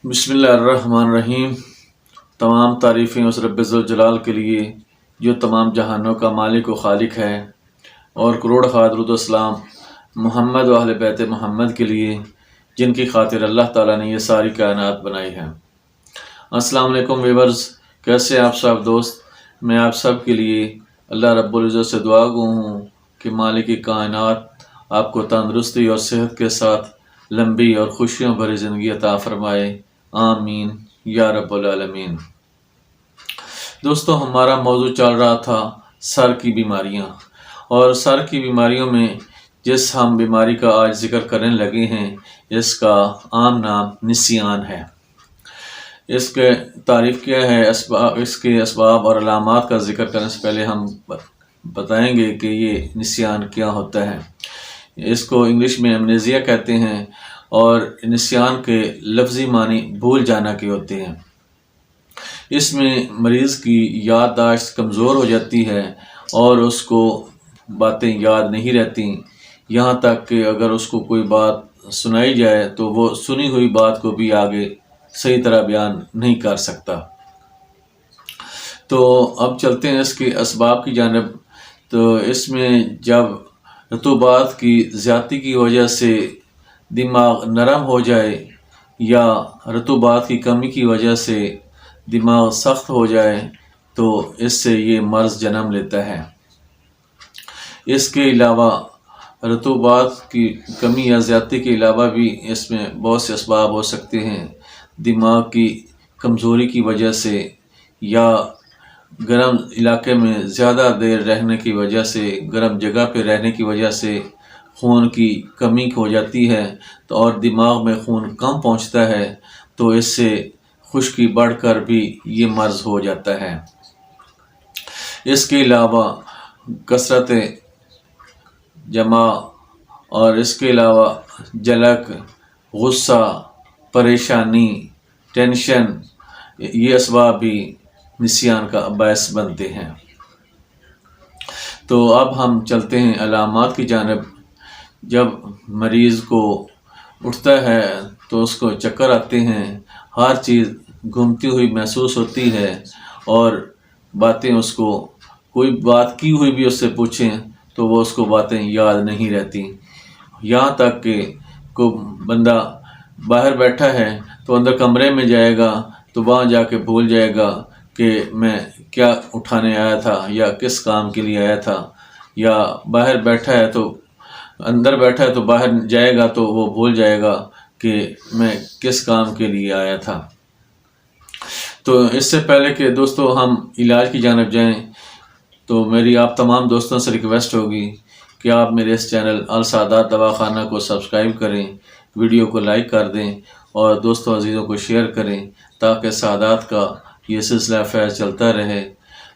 بسم اللہ الرحمن الرحیم۔ تمام تعریفیں اس رب ذوالجلال کے لیے جو تمام جہانوں کا مالک و خالق ہے، اور کروڑ درود و اسلام محمد و اہل بیت محمد کے لیے جن کی خاطر اللہ تعالیٰ نے یہ ساری کائنات بنائی ہے۔ السلام علیکم ویورز، کیسے آپ سب دوست؟ میں آپ سب کے لیے اللہ رب العزت سے دعا گو ہوں کہ مالک کائنات آپ کو تندرستی اور صحت کے ساتھ لمبی اور خوشیوں بھری زندگی عطا فرمائے، آمین یا رب العالمین۔ دوستو، ہمارا موضوع چل رہا تھا سر کی بیماریاں، اور سر کی بیماریوں میں جس ہم بیماری کا آج ذکر کرنے لگے ہیں، اس کا عام نام نسیان ہے۔ اس کے تعریف کیا ہے، اس کے اسباب اور علامات کا ذکر کرنے سے پہلے ہم بتائیں گے کہ یہ نسیان کیا ہوتا ہے۔ اس کو انگلش میں امنیزیا کہتے ہیں، اور نسیان کے لفظی معنی بھول جانا کے ہوتے ہیں۔ اس میں مریض کی یادداشت کمزور ہو جاتی ہے اور اس کو باتیں یاد نہیں رہتی، یہاں تک کہ اگر اس کو کوئی بات سنائی جائے تو وہ سنی ہوئی بات کو بھی آگے صحیح طرح بیان نہیں کر سکتا۔ تو اب چلتے ہیں اس کے اسباب کی جانب۔ تو اس میں جب رطوبات کی زیادتی کی وجہ سے دماغ نرم ہو جائے، یا رطوبات کی کمی کی وجہ سے دماغ سخت ہو جائے، تو اس سے یہ مرض جنم لیتا ہے۔ اس کے علاوہ رطوبات کی کمی یا زیادتی کے علاوہ بھی اس میں بہت سے اسباب ہو سکتے ہیں۔ دماغ کی کمزوری کی وجہ سے، یا گرم علاقے میں زیادہ دیر رہنے کی وجہ سے، گرم جگہ پہ رہنے کی وجہ سے خون کی کمی ہو جاتی ہے، تو اور دماغ میں خون کم پہنچتا ہے، تو اس سے خشکی بڑھ کر بھی یہ مرض ہو جاتا ہے۔ اس کے علاوہ کثرت جمع، اور اس کے علاوہ جلک، غصہ، پریشانی، ٹینشن، یہ اسباب بھی نسیان کا باعث بنتے ہیں۔ تو اب ہم چلتے ہیں علامات کی جانب۔ جب مریض کو اٹھتا ہے تو اس کو چکر آتے ہیں، ہر چیز گھومتی ہوئی محسوس ہوتی ہے، اور باتیں اس کو کوئی بات کی ہوئی بھی اس سے پوچھیں تو وہ اس کو باتیں یاد نہیں رہتی، یہاں تک کہ کوئی بندہ باہر بیٹھا ہے تو اندر کمرے میں جائے گا تو وہاں جا کے بھول جائے گا کہ میں کیا اٹھانے آیا تھا یا کس کام کے لیے آیا تھا، یا باہر بیٹھا ہے تو اندر بیٹھا ہے تو باہر جائے گا تو وہ بھول جائے گا کہ میں کس کام کے لیے آیا تھا۔ تو اس سے پہلے کہ دوستو ہم علاج کی جانب جائیں، تو میری آپ تمام دوستوں سے ریکویسٹ ہوگی کہ آپ میرے اس چینل السعادات دواخانہ کو سبسکرائب کریں، ویڈیو کو لائک کر دیں، اور دوستوں عزیزوں کو شیئر کریں، تاکہ سعادات کا یہ سلسلہ فیض چلتا رہے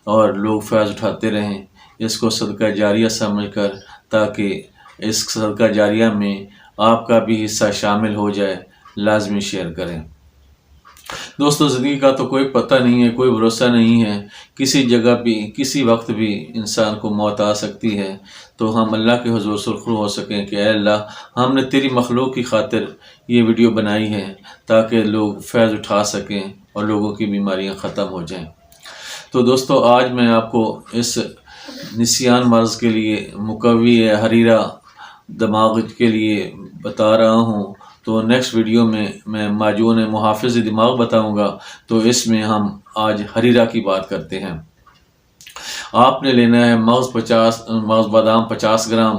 اور لوگ فیض اٹھاتے رہیں، اس کو صدقہ جاریہ سمجھ کر، تاکہ اس صدقہ جاریہ میں آپ کا بھی حصہ شامل ہو جائے۔ لازمی شیئر کریں۔ دوستو، زندگی کا تو کوئی پتہ نہیں ہے، کوئی بھروسہ نہیں ہے، کسی جگہ بھی کسی وقت بھی انسان کو موت آ سکتی ہے۔ تو ہم اللہ کے حضور سرخرو ہو سکیں کہ اے اللہ، ہم نے تیری مخلوق کی خاطر یہ ویڈیو بنائی ہے تاکہ لوگ فیض اٹھا سکیں اور لوگوں کی بیماریاں ختم ہو جائیں۔ تو دوستو، آج میں آپ کو اس نسیان مرض کے لیے مقوی حریرہ دماغ کے لیے بتا رہا ہوں۔ تو نیکسٹ ویڈیو میں میں معجون محافظ دماغ بتاؤں گا، تو اس میں ہم آج حریرہ کی بات کرتے ہیں۔ آپ نے لینا ہے مغز بادام 50 گرام،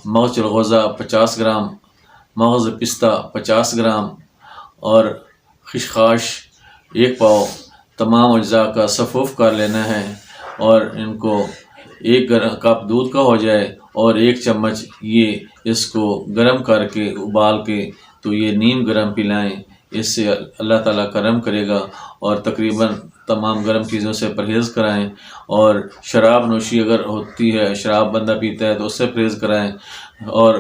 مغز چلغوزہ 50 گرام، مغز پستہ 50 گرام، اور خشخاش 1 پاؤ۔ تمام اجزاء کا صفوف کر لینا ہے، اور ان کو 1 کپ دودھ کا ہو جائے، اور 1 چمچ یہ اس کو گرم کر کے ابال کے تو یہ نیم گرم پلائیں۔ اس سے اللہ تعالیٰ کرم کرے گا، اور تقریباً تمام گرم چیزوں سے پرہیز کرائیں، اور شراب نوشی اگر ہوتی ہے، شراب بندہ پیتا ہے تو اس سے پرہیز کرائیں، اور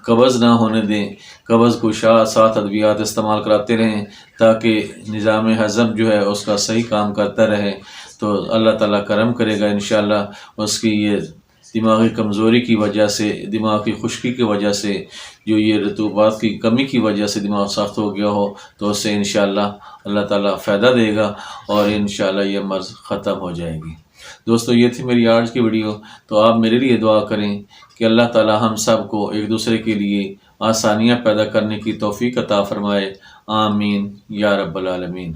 قبض نہ ہونے دیں۔ قبض کو 7 ادویات استعمال کراتے رہیں تاکہ نظام ہضم جو ہے اس کا صحیح کام کرتا رہے، تو اللہ تعالیٰ کرم کرے گا انشاءاللہ۔ اس کی یہ دماغی کمزوری کی وجہ سے، دماغ کی خشکی کی وجہ سے، جو یہ رطوبات کی کمی کی وجہ سے دماغ سخت ہو گیا ہو، تو اس سے انشاءاللہ اللہ تعالیٰ فائدہ دے گا اور انشاءاللہ یہ مرض ختم ہو جائے گی۔ دوستو یہ تھی میری آج کی ویڈیو، تو آپ میرے لیے دعا کریں کہ اللہ تعالیٰ ہم سب کو ایک دوسرے کے لیے آسانیاں پیدا کرنے کی توفیق عطا فرمائے۔ آمین یا رب العالمین۔